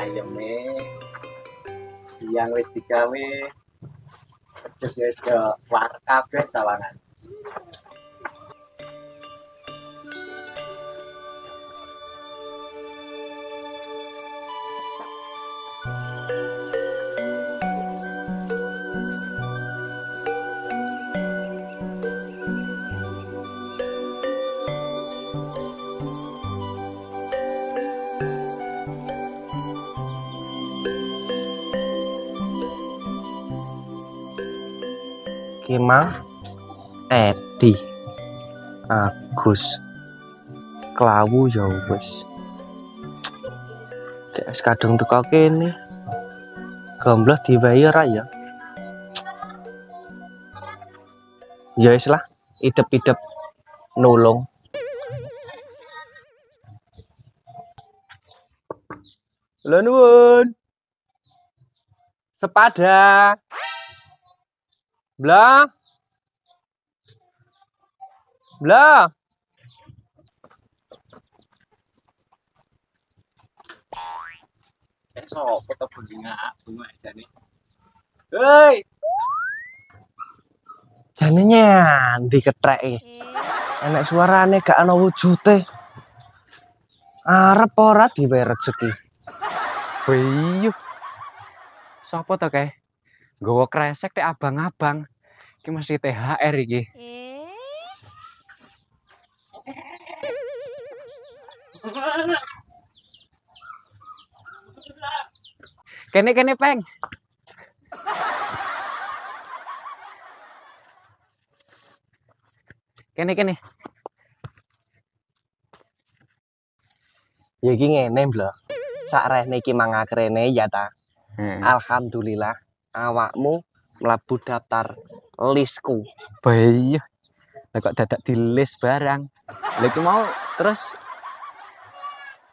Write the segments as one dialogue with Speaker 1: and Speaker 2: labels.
Speaker 1: ayeme yang wis digawe terus wis war kabeh sawangan.
Speaker 2: Kemang, Edi, Agus, Klawu ya wis. Kayak wis kadung teko kene. Gombloh dibayar ya. Ya wis lah, idep-idep nulung. Lho nuwun. Sepada. Blah. Blah.
Speaker 1: Sopo to bunga jane. Hei.
Speaker 2: Jane nyandi ketreke. Enek suarane gak ana wujude. Arep ora diwe rezeki.
Speaker 3: Wih, sopo to kae? Nggawa kresek tek abang-abang. Iki mesti THR iki. Kene Peng. Kene.
Speaker 2: Ya iki ngene, Blo. Sakrene iki mangakrene ya ta. Alhamdulillah awakmu mlebu daftar listku.
Speaker 3: Bayi. Lah kok dadak di list barang. Lah iki mau terus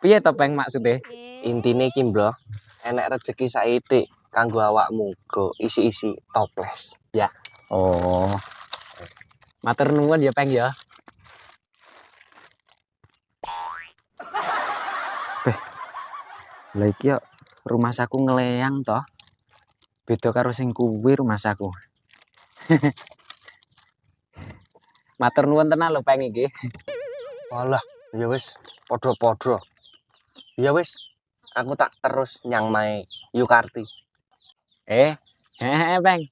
Speaker 3: piye to Peng maksude?
Speaker 2: Intine iki, Bro, enek rezeki saithik kanggo awakmu go isi-isi toples. Ya.
Speaker 3: Oh. Matur nuwun ya Peng ya. Lah iki yo rumah saku ngeleyang toh. Beda karo sing kuwi rumah saku. Matur nuwun tenan lho Peng iki.
Speaker 2: Walah, ya wis padha-padha. Ya wis, aku tak terus nyang mae Yukarti.
Speaker 3: Peng.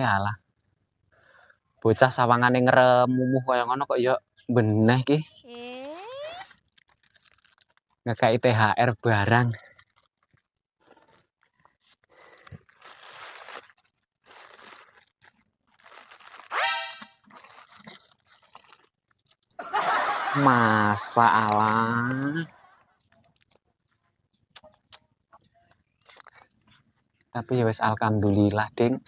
Speaker 3: Alah. Bocah sawangane ngremumuh kaya ngono kok ya beneh iki. Ngekaki THR barang. Masalah. Tapi ya wis alhamdulillah, Ding.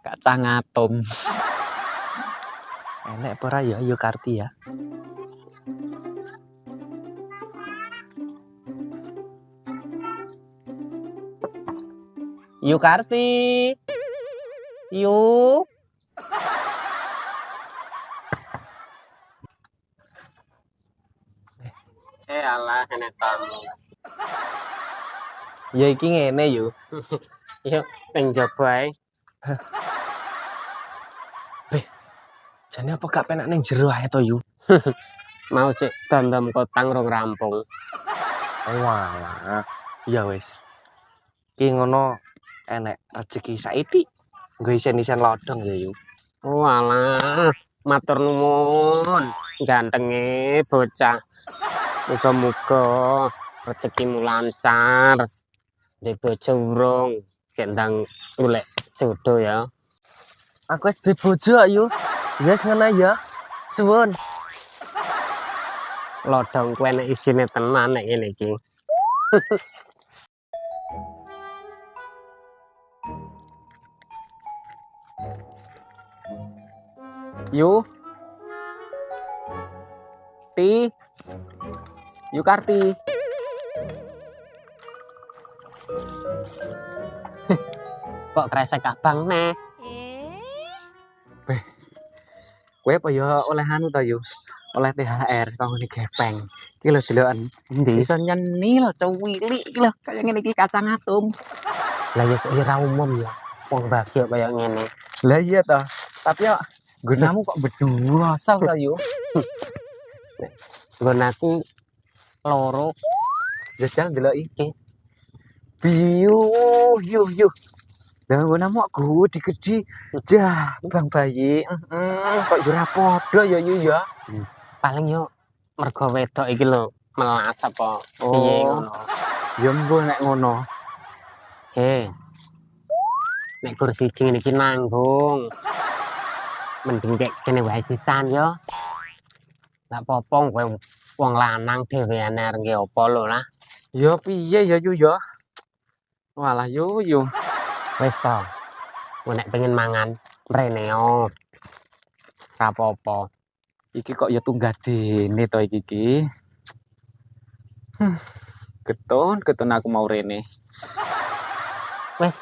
Speaker 3: Kacang ngatum.
Speaker 2: Enek apa ora ya Yukarti ya? Yukarti. Yuk.
Speaker 1: Alah enek tamu.
Speaker 2: Ya iki ngene yo.
Speaker 1: Yo ping jaba ae.
Speaker 2: Jane apa gak penak ning jero ae to yu?
Speaker 1: Mau cek dandam kotang rong rampung.
Speaker 2: Walah. Ya wis. Ki ngono enek rezeki saithik. Nggo isen-isen lodong ya yu.
Speaker 1: Walah, matur nuwun. Gantenge bocah. Muga-muga rezekimu lancar. Ndek bojo urung, gendang golek jodoh ya.
Speaker 2: Aku wis duwe bojo yu. Wis ngono ya. Suwun.
Speaker 1: Lodong ku enek isine tenan nek ngene iki.
Speaker 3: Yu. Yukarti.
Speaker 1: Kok kresek abang neh?
Speaker 3: Kowe apa ya oleh anu ta yo. Oleh THR kanggo ngene gepeng. Iki lho deloken.
Speaker 1: Endi?
Speaker 3: Bisa nyeni lho cuwili iki lho kaya ngene iki kacang atom.
Speaker 1: Lah ya kok ora umum ya. Wong bagyo kaya ngene.
Speaker 3: Lah iya ta. Tapi ya gunamu kok berdua asal ta yo.
Speaker 1: Nggon aku loro
Speaker 3: Jajal delok iki.
Speaker 1: iki.
Speaker 3: Biu, yuh. Lah gunamu aku digedi. Jah, Bang Bayi. Kok ora padha ya yu ya.
Speaker 1: Paling yo mergo wedok iki lho melas apa piye
Speaker 3: Oh,
Speaker 1: ngono.
Speaker 3: ya mbok nek ngono.
Speaker 1: He. Nek kursi jing iki nanggung. Mending kek kene wae sisan yo. Lah popong kowe wong lanang dhewean arep nggih apa lho lah.
Speaker 3: Ya piye ya yu ya. Walah yu.
Speaker 1: Wis to. Kowe nek pengen mangan mrene yo. Ora apa-apa.
Speaker 3: Iki kok ya tunggadene to iki. Keton aku mau rene.
Speaker 1: Wis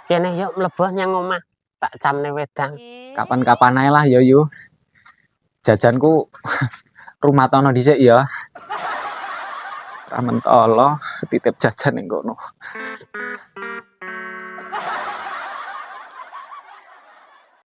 Speaker 1: kene yo mlebu nyang omah. Tak camne wedang.
Speaker 3: Kapan-kapan ae lah ya yu. Jajanku rumah tono dhisik ya. Ra mentolo titip jajan ning kono.